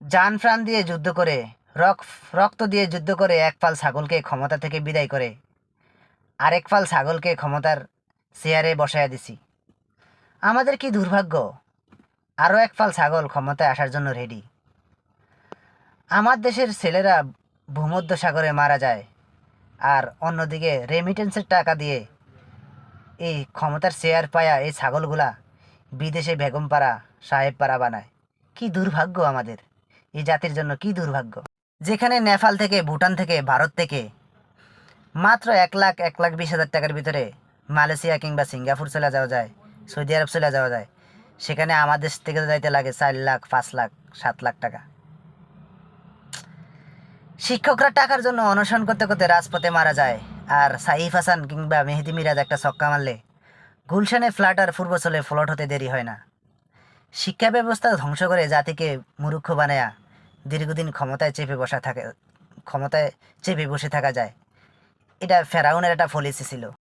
জান প্রাণ দিয়ে যুদ্ধ করে, রক্ত দিয়ে যুদ্ধ করে এক ফাল ছাগলকে ক্ষমতা থেকে বিদায় করে আরেক ফাল ছাগলকে ক্ষমতার চেয়ারে বসায়া দিছি। আমাদের কি দুর্ভাগ্য, আরও এক ফাল ছাগল ক্ষমতায় আসার জন্য রেডি। আমার দেশের ছেলেরা ভূমধ্য সাগরে মারা যায়, আর অন্যদিকে রেমিটেন্সের টাকা দিয়ে এই ক্ষমতার চেয়ার পায়া এই ছাগলগুলা বিদেশে বেগমপাড়া সাহেবপাড়া বানায়। কি দুর্ভাগ্য আমাদের, এই জাতির জন্য কি দুর্ভাগ্য। যেখানে নেপাল থেকে, ভুটান থেকে, ভারত থেকে মাত্র 1 লাখ 1,20,000 টাকার ভিতরে মালয়েশিয়া কিংবা সিঙ্গাপুর চলে যাওয়া যায়, সৌদি আরব চলে যাওয়া যায়, সেখানে আমাদের দেশ থেকে যাইতে লাগে 4 লাখ, 5 লাখ, 7 লাখ টাকা। শিক্ষকরা টাকার জন্য অনশন করতে করতে রাজপথে মারা যায়, আর সাইফ হাসান কিংবা মেহেদি মিরাজ একটা ছক্কা মারলে গুলশানে ফ্ল্যাট আর পূর্বচলে ফ্লট হতে দেরি হয় না। শিক্ষা ব্যবস্থা ধ্বংস করে জাতিকে মূর্খ বানায়া দীর্ঘদিন ক্ষমতায় চেপে বসে থাকা যায়। এটা ফেরাউনের একটা পলিসি ছিল।